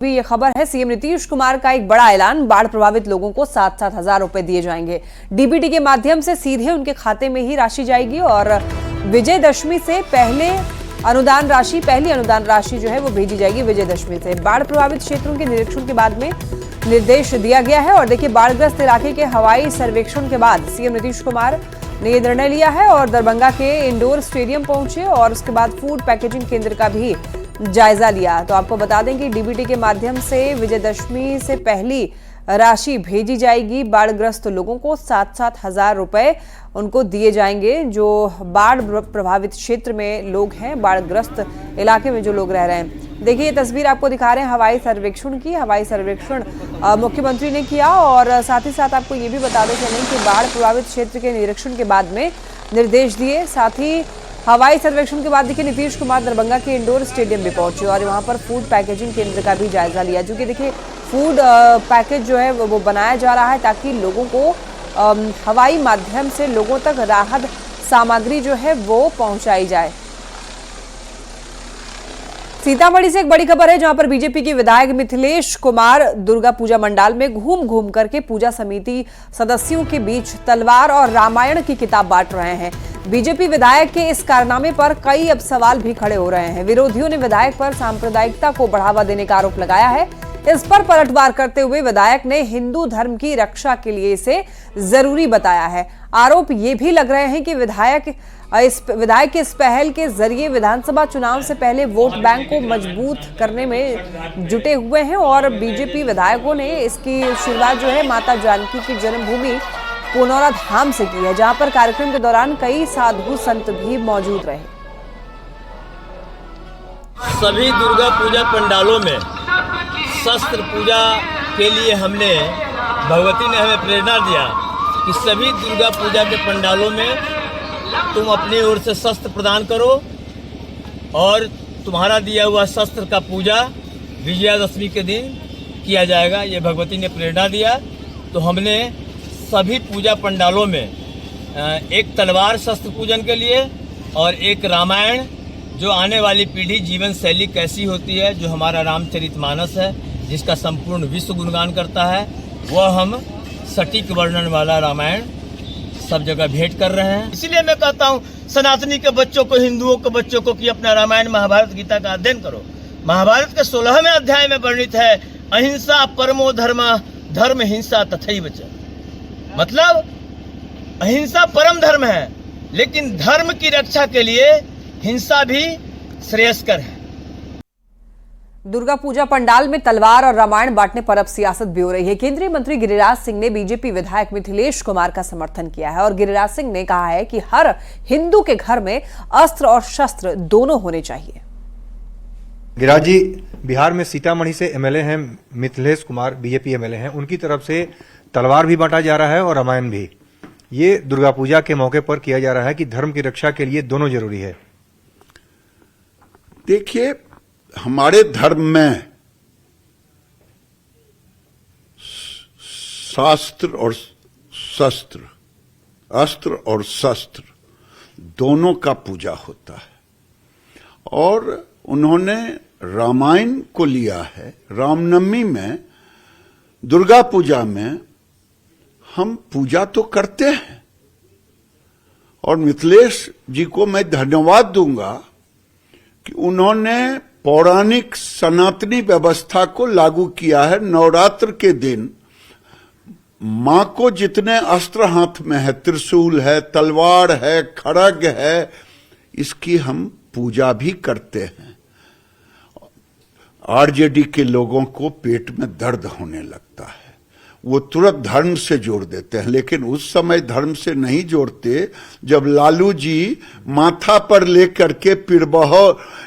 भी ये खबर है, सीएम नीतीश कुमार का एक बड़ा ऐलान, बाढ़ प्रभावित लोगों को 7-7 हजार रुपए दिए जाएंगे। डीबीटी के माध्यम से सीधे उनके खाते में ही राशि जाएगी और विजयदशमी से पहली अनुदान राशि जो है वो भेजी जाएगी। विजयदशमी से बाढ़ प्रभावित क्षेत्रों के निरीक्षण के बाद में निर्देश दिया गया है। और देखिए, बाढ़ग्रस्त इलाके के हवाई सर्वेक्षण के बाद सीएम नीतीश कुमार ने यह निर्णय लिया है और दरभंगा के इंडोर स्टेडियम पहुंचे और उसके बाद फूड पैकेजिंग केंद्र का भी जायजा लिया। तो आपको बता दें कि डीबीटी के माध्यम से विजयदशमी से पहली राशि भेजी जाएगी। बाढ़ग्रस्त लोगों को 7-7 हजार रुपए उनको दिए जाएंगे। जो बाढ़ प्रभावित क्षेत्र में लोग हैं, बाढ़ग्रस्त इलाके में जो लोग रह रहे हैं। देखिए, ये तस्वीर आपको दिखा रहे हैं हवाई सर्वेक्षण की। हवाई सर्वेक्षण मुख्यमंत्री ने किया और साथ ही साथ आपको ये भी बताते चलें कि बाढ़ प्रभावित क्षेत्र के निरीक्षण के बाद में निर्देश दिए। साथ ही हवाई सर्वेक्षण के बाद देखिए, नीतीश कुमार दरभंगा के इंडोर स्टेडियम भी पहुंचे और वहां पर फूड पैकेजिंग केंद्र का भी जायजा लिया। क्योंकि देखिए, फूड पैकेज जो है वो बनाया जा रहा है ताकि लोगों को हवाई माध्यम से लोगों तक राहत सामग्री जो है वो पहुंचाई जाए। सीतामढ़ी से एक बड़ी खबर है, जहां पर बीजेपी के विधायक मिथिलेश कुमार दुर्गा पूजा पंडाल में घूम घूम करके पूजा समिति सदस्यों के बीच तलवार और रामायण की किताब बांट रहे हैं। बीजेपी विधायक के इस कारनामे पर कई अब सवाल भी खड़े हो रहे हैं। विरोधियों ने विधायक पर सांप्रदायिकता को बढ़ावा देने का आरोप लगाया है। इस पर पलटवार करते हुए विधायक ने हिंदू धर्म की रक्षा के लिए इसे जरूरी बताया है। आरोप ये भी लग रहे हैं कि विधायक के इस पहल के जरिए विधानसभा चुनाव से पहले वोट बैंक को मजबूत करने में जुटे हुए हैं और बीजेपी विधायकों ने इसकी शुरुआत जो है माता जानकी की जन्मभूमि पुनौरा धाम से की है, जहां पर कार्यक्रम के दौरान कई साधु संत भी मौजूद रहे। सभी दुर्गा पूजा पंडालों में शस्त्र पूजा के लिए भगवती ने हमें प्रेरणा दिया कि सभी दुर्गा पूजा के पंडालों में तुम अपनी ओर से शस्त्र प्रदान करो और तुम्हारा दिया हुआ शस्त्र का पूजा विजयादशमी के दिन किया जाएगा। ये भगवती ने प्रेरणा दिया। तो हमने सभी पूजा पंडालों में एक तलवार शस्त्र पूजन के लिए और एक रामायण, जो आने वाली पीढ़ी जीवन शैली कैसी होती है, जो हमारा रामचरितमानस है जिसका संपूर्ण विश्व गुणगान करता है, वह हम सटीक वर्णन वाला रामायण सब जगह भेंट कर रहे हैं। इसीलिए मैं कहता हूँ सनातनी के बच्चों को, हिंदुओं के बच्चों को कि अपना रामायण महाभारत गीता का अध्ययन करो। महाभारत के 16वें अध्याय में वर्णित है, अहिंसा परमो धर्म, धर्म हिंसा तथैव च। मतलब अहिंसा परम धर्म है, लेकिन धर्म की रक्षा के लिए हिंसा भी श्रेयस्कर है। दुर्गा पूजा पंडाल में तलवार और रामायण बांटने पर अब सियासत भी हो रही है। केंद्रीय मंत्री गिरिराज सिंह ने बीजेपी विधायक मिथिलेश कुमार का समर्थन किया है और गिरिराज सिंह ने कहा है कि हर हिंदू के घर में अस्त्र और शस्त्र दोनों होने चाहिए। गिरिराज जी बिहार में सीतामढ़ी से एमएलए हैं, मिथिलेश कुमार बीजेपी एमएलए हैं, उनकी तरफ से तलवार भी बांटा जा रहा है और रामायण भी। ये दुर्गा पूजा के मौके पर किया जा रहा है कि धर्म की रक्षा के लिए दोनों जरूरी है। देखिए, हमारे धर्म में शास्त्र और शस्त्र, अस्त्र और शस्त्र दोनों का पूजा होता है और उन्होंने रामायण को लिया है। रामनवमी में, दुर्गा पूजा में हम पूजा तो करते हैं और मिथिलेश जी को मैं धन्यवाद दूंगा कि उन्होंने पौराणिक सनातनी व्यवस्था को लागू किया है। नवरात्र के दिन मां को जितने अस्त्र हाथ में है, त्रिशूल है, तलवार है, खड्ग है, इसकी हम पूजा भी करते हैं। आरजेडी के लोगों को पेट में दर्द होने लगता है, वो तुरंत धर्म से जोड़ देते हैं, लेकिन उस समय धर्म से नहीं जोड़ते जब लालू जी माथा पर लेकर के पिरबह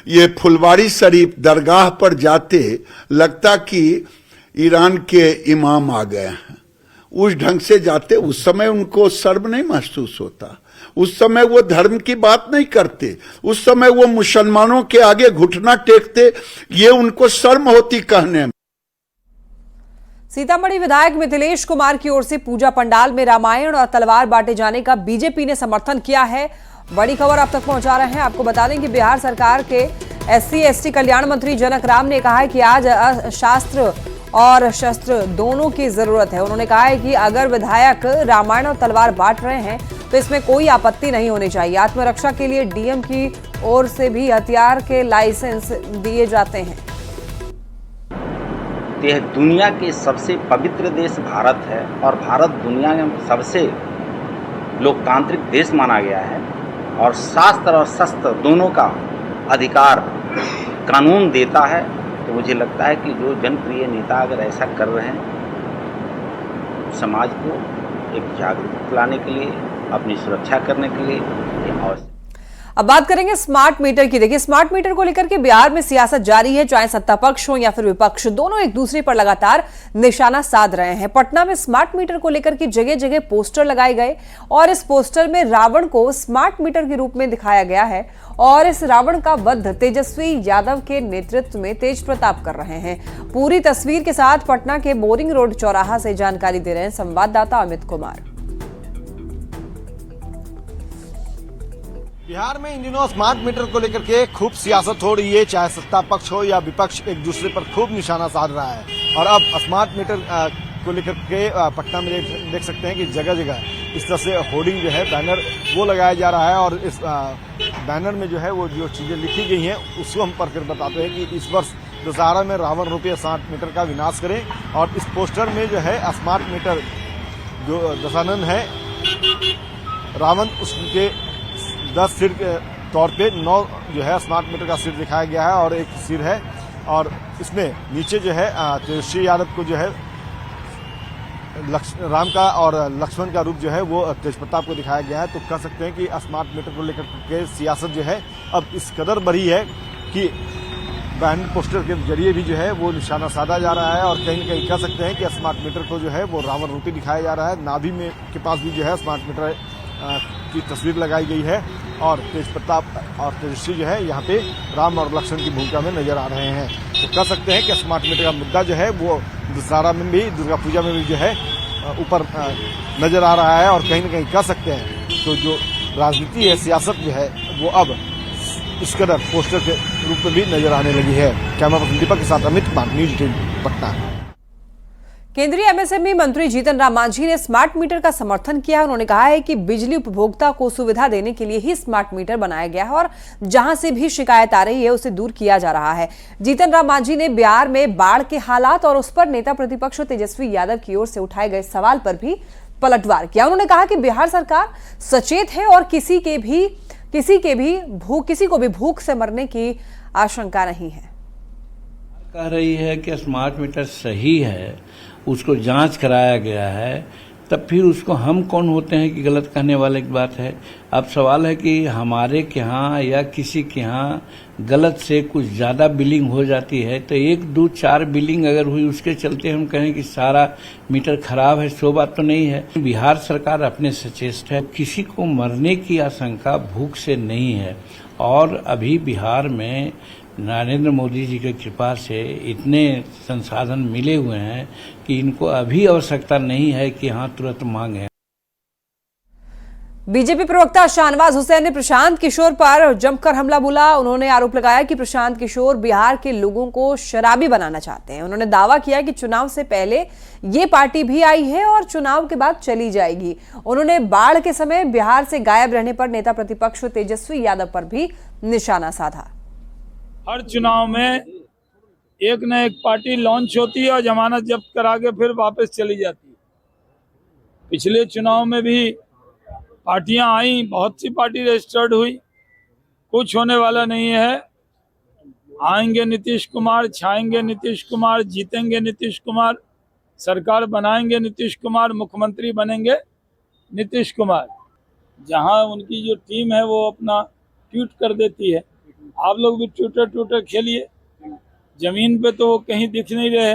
ये फुलवारी शरीफ दरगाह पर जाते, लगता कि ईरान के इमाम आ गए हैं। उस ढंग से जाते, उस समय उनको शर्म नहीं महसूस होता, उस समय वो धर्म की बात नहीं करते, उस समय वो मुसलमानों के आगे घुटना टेकते, ये उनको शर्म होती कहने में। सीतामढ़ी विधायक मिथिलेश कुमार की ओर से पूजा पंडाल में रामायण और तलवार बांटे जाने का बीजेपी ने समर्थन किया है। बड़ी खबर आप तक पहुंचा रहे हैं। आपको बता दें कि बिहार सरकार के SC/ST कल्याण मंत्री जनक राम ने कहा है कि आज शास्त्र और शस्त्र दोनों की जरूरत है। उन्होंने कहा है कि अगर विधायक रामायण और तलवार बांट रहे हैं तो इसमें कोई आपत्ति नहीं होनी चाहिए। आत्मरक्षा के लिए डीएम की ओर से भी हथियार के लाइसेंस दिए जाते हैं। यह दुनिया के सबसे पवित्र देश भारत है और भारत दुनिया में सबसे लोकतांत्रिक देश माना गया है और शास्त्र और शस्त्र दोनों का अधिकार कानून देता है। तो मुझे लगता है कि जो जनप्रिय नेता अगर ऐसा कर रहे हैं, समाज को एक जागरूकता लाने के लिए, अपनी सुरक्षा करने के लिए ये आवश्यक। अब बात करेंगे स्मार्ट मीटर की। देखिए, स्मार्ट मीटर को लेकर के बिहार में सियासत जारी है। चाहे सत्ता पक्ष हो या फिर विपक्ष, दोनों एक दूसरे पर लगातार निशाना साध रहे हैं। पटना में स्मार्ट मीटर को लेकर के जगह जगह पोस्टर लगाए गए और इस पोस्टर में रावण को स्मार्ट मीटर के रूप में दिखाया गया है और इस रावण का वध तेजस्वी यादव के नेतृत्व में तेज प्रताप कर रहे हैं। पूरी तस्वीर के साथ पटना के बोरिंग रोड चौराहा से जानकारी दे रहे हैं संवाददाता अमित कुमार। बिहार में इन दिनों स्मार्ट मीटर को लेकर के खूब सियासत हो रही है। चाहे सत्ता पक्ष हो या विपक्ष, एक दूसरे पर खूब निशाना साध रहा है। और अब स्मार्ट मीटर को लेकर के पटना में देख सकते हैं कि जगह जगह इस तरह से होर्डिंग जो है, बैनर वो लगाया जा रहा है और इस बैनर में जो है वो जो चीजें लिखी गई हैं उसको हम पढ़कर बताते हैं कि इस वर्ष दशहरा में रावण रूपी स्मार्ट मीटर का विनाश करें। और इस पोस्टर में जो है स्मार्ट मीटर जो दशानन है रावण, उसके 10 सिर के तौर पे 9 जो है स्मार्ट मीटर का सिर दिखाया गया है और एक सिर है। और इसमें नीचे जो है तेजस्वी यादव को जो है राम का और लक्ष्मण का रूप जो है वो तेज प्रताप को दिखाया गया है। तो कह सकते हैं कि स्मार्ट मीटर को लेकर के सियासत जो है अब इस कदर बढ़ी है कि बैनर पोस्टर के जरिए भी जो है वो निशाना साधा जा रहा है और कहीं न कहीं कह सकते हैं कि स्मार्ट मीटर को जो है वो रावण रूपी दिखाया जा रहा है। नाभि में के पास भी जो है स्मार्ट मीटर की तस्वीर लगाई गई है और तेज प्रताप और तेजस्वी जो है यहाँ पे राम और लक्ष्मण की भूमिका में नजर आ रहे हैं। तो कह सकते हैं कि स्मार्ट मीटर का मुद्दा जो है वो दशहरा में भी, दुर्गा पूजा में भी जो है ऊपर नजर आ रहा है और कहीं न कहीं कह सकते हैं तो जो राजनीति है, सियासत जो है वो अब इस कदर पोस्टर के रूप में भी नजर आने लगी है। कैमरा पर्सन दीपक के साथ अमित कुमार, न्यूज 18 पटना। केंद्रीय एमएसएमई मंत्री जीतन राम मांझी ने स्मार्ट मीटर का समर्थन किया। उन्होंने कहा है कि बिजली उपभोक्ता को सुविधा देने के लिए ही स्मार्ट मीटर बनाया गया है और जहां से भी शिकायत आ रही है उसे दूर किया जा रहा है। जीतन राम मांझी ने बिहार में बाढ़ के हालात और उस पर नेता प्रतिपक्ष तेजस्वी यादव की ओर से उठाए गए सवाल पर भी पलटवार किया। उन्होंने कहा कि बिहार सरकार सचेत है और किसी को भी भूख से मरने की आशंका नहीं है। कह रही है कि स्मार्ट मीटर सही है, उसको जांच कराया गया है, तब फिर उसको हम कौन होते हैं कि गलत कहने वाले की बात है। अब सवाल है कि हमारे के यहाँ या किसी के यहाँ गलत से कुछ ज्यादा बिलिंग हो जाती है तो 1, 2, 4 बिलिंग अगर हुई उसके चलते हम कहें कि सारा मीटर खराब है, सो बात तो नहीं है। बिहार सरकार अपने सचेत है, किसी को मरने की आशंका भूख से नहीं है। और अभी बिहार में नरेंद्र मोदी जी की कृपा से इतने संसाधन मिले हुए हैं कि इनको अभी आवश्यकता नहीं है कि हाँ तुरंत मांगे। बीजेपी प्रवक्ता शाहनवाज हुसैन ने प्रशांत किशोर पर जमकर हमला बोला। उन्होंने आरोप लगाया कि प्रशांत किशोर बिहार के लोगों को शराबी बनाना चाहते हैं। उन्होंने दावा किया कि चुनाव से पहले ये पार्टी भी आई है और चुनाव के बाद चली जाएगी। उन्होंने बाढ़ के समय बिहार से गायब रहने पर नेता प्रतिपक्ष तेजस्वी यादव पर भी निशाना साधा। हर चुनाव में एक न एक पार्टी लॉन्च होती है और जमानत जब्त करा के फिर वापस चली जाती है। पिछले चुनाव में भी पार्टियां आई, बहुत सी पार्टी रजिस्टर्ड हुई, कुछ होने वाला नहीं है। आएंगे नीतीश कुमार, छाएंगे नीतीश कुमार, जीतेंगे नीतीश कुमार, सरकार बनाएंगे नीतीश कुमार, मुख्यमंत्री बनेंगे नीतीश कुमार। जहां उनकी जो टीम है वो अपना ट्वीट कर देती है। आप लोग भी ट्विटर खेलिए, जमीन पे तो वो कहीं दिख नहीं रहे,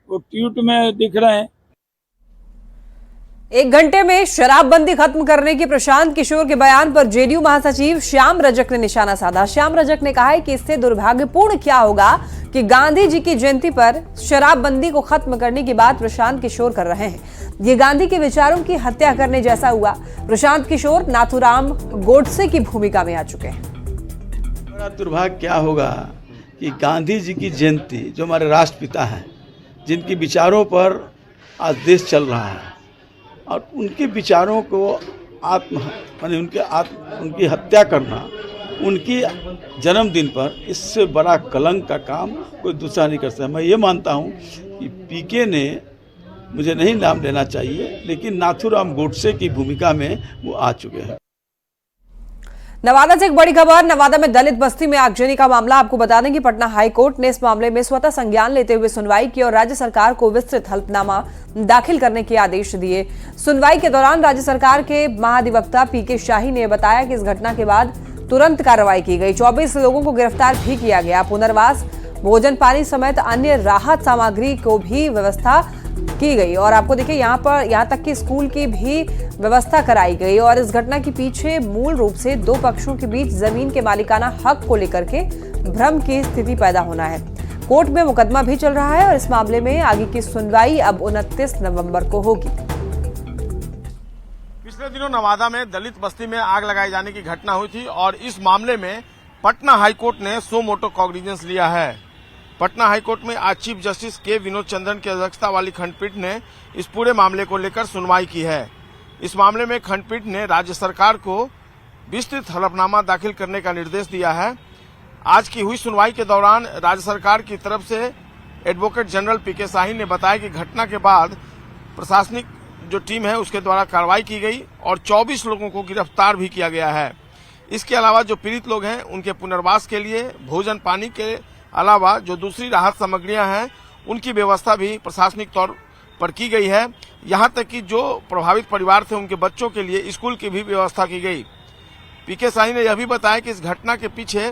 वो ट्वीट में दिख रहे हैं। 1 घंटे में शराबबंदी खत्म करने के प्रशांत किशोर के बयान पर जेडीयू महासचिव श्याम रजक ने निशाना साधा। श्याम रजक ने कहा है कि इससे दुर्भाग्यपूर्ण क्या होगा कि गांधी जी की जयंती पर शराबबंदी को खत्म करने की बात प्रशांत किशोर कर रहे हैं। ये गांधी के विचारों की हत्या करने जैसा हुआ। प्रशांत किशोर नाथूराम गोडसे की भूमिका में आ चुके हैं। हमारा दुर्भाग्य क्या होगा कि गांधी जी की जयंती, जो हमारे राष्ट्रपिता हैं, जिनके विचारों पर आज देश चल रहा है, और उनके विचारों को उनकी हत्या करना उनकी जन्मदिन पर, इससे बड़ा कलंक का काम कोई दूसरा नहीं कर सकता। मैं ये मानता हूँ कि पीके ने, मुझे नहीं नाम लेना चाहिए, लेकिन नाथूराम गोडसे की भूमिका में वो आ चुके हैं। नवादा से एक बड़ी खबर। नवादा में दलित बस्ती में आगजनी का मामला। आपको बता दें कि पटना हाईकोर्ट ने इस मामले में स्वतः संज्ञान लेते हुए सुनवाई की और राज्य सरकार को विस्तृत हलफनामा दाखिल करने के आदेश दिए। सुनवाई के दौरान राज्य सरकार के महाधिवक्ता पीके शाही ने बताया कि इस घटना के बाद तुरंत कार्रवाई की गई। 24 लोगों को गिरफ्तार भी किया गया। पुनर्वास, भोजन पानी समेत अन्य राहत सामग्री को भी व्यवस्था की गई और आपको देखिए यहाँ तक कि स्कूल की भी व्यवस्था कराई गई। और इस घटना के पीछे मूल रूप से दो पक्षों के बीच जमीन के मालिकाना हक को लेकर के भ्रम की स्थिति पैदा होना है। कोर्ट में मुकदमा भी चल रहा है और इस मामले में आगे की सुनवाई अब 29 नवंबर को होगी। पिछले दिनों नवादा में दलित बस्ती में आग लगाए जाने की घटना हुई थी और इस मामले में पटना हाईकोर्ट ने सो मोटो कॉग्निजेंस लिया है। पटना हाईकोर्ट में आज चीफ जस्टिस के विनोद चंद्रन की अध्यक्षता वाली खंडपीठ ने इस पूरे मामले को लेकर सुनवाई की है। इस मामले में खंडपीठ ने राज्य सरकार को विस्तृत हलफनामा दाखिल करने का निर्देश दिया है। आज की हुई सुनवाई के दौरान राज्य सरकार की तरफ से एडवोकेट जनरल पीके शाही ने बताया कि घटना के बाद प्रशासनिक जो टीम है उसके द्वारा कार्रवाई की गई और 24 लोगों को गिरफ्तार भी किया गया है। इसके अलावा जो पीड़ित लोग हैं उनके पुनर्वास के लिए भोजन पानी के अलावा जो दूसरी राहत सामग्रियां हैं उनकी व्यवस्था भी प्रशासनिक तौर पर की गई है। यहां तक कि जो प्रभावित परिवार थे उनके बच्चों के लिए स्कूल की भी व्यवस्था की गई। पीके शाही ने यह भी बताया कि इस घटना के पीछे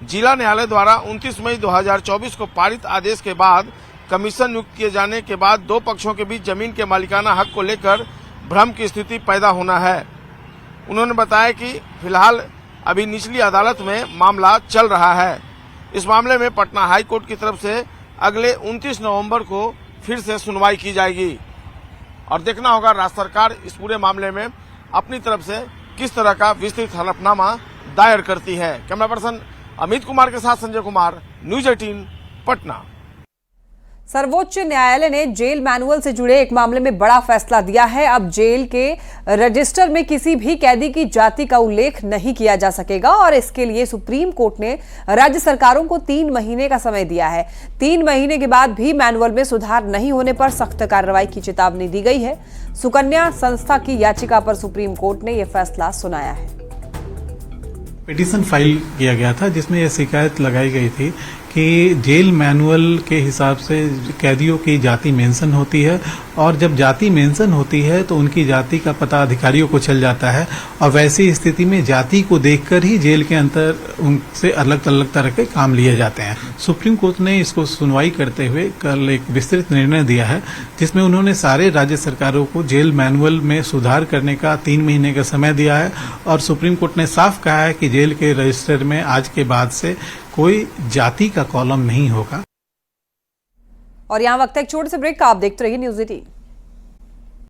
जिला न्यायालय द्वारा 29 मई 2024 को पारित आदेश के बाद कमीशन नियुक्त किए जाने के बाद दो पक्षों के बीच जमीन के मालिकाना हक को लेकर भ्रम की स्थिति पैदा होना है। उन्होंने बताया कि फिलहाल अभी निचली अदालत में मामला चल रहा है। इस मामले में पटना हाई कोर्ट की तरफ से अगले 29 नवंबर को फिर से सुनवाई की जाएगी और देखना होगा राज्य सरकार इस पूरे मामले में अपनी तरफ से किस तरह का विस्तृत हलफनामा दायर करती है। कैमरा पर्सन अमित कुमार के साथ संजय कुमार, न्यूज 18 पटना। सर्वोच्च न्यायालय ने जेल मैनुअल से जुड़े एक मामले में बड़ा फैसला दिया है। अब जेल के रजिस्टर में किसी भी कैदी की जाति का उल्लेख नहीं किया जा सकेगा और इसके लिए सुप्रीम कोर्ट ने राज्य सरकारों को 3 महीने का समय दिया है। 3 महीने के बाद भी मैनुअल में सुधार नहीं होने पर सख्त कार्रवाई की चेतावनी दी गई है। सुकन्या संस्था की याचिका पर सुप्रीम कोर्ट ने यह फैसला सुनाया है। पिटीशन फाइल किया गया था जिसमें यह शिकायत लगाई गई थी कि जेल मैनुअल के हिसाब से कैदियों की जाति मेंशन होती है और जब जाति मेंशन होती है तो उनकी जाति का पता अधिकारियों को चल जाता है और वैसी स्थिति में जाति को देखकर ही जेल के अंदर उनसे अलग अलग तरह के काम लिए जाते हैं। सुप्रीम कोर्ट ने इसको सुनवाई करते हुए कल एक विस्तृत निर्णय दिया है जिसमें उन्होंने सारे राज्य सरकारों को जेल मैनुअल में सुधार करने का 3 महीने का समय दिया है और सुप्रीम कोर्ट ने साफ कहा है कि जेल के रजिस्टर में आज के बाद से कोई जाति का कॉलम नहीं होगा। और यहाँ वक्त एक छोटे से ब्रेक का, आप देखते रहिए न्यूज 18।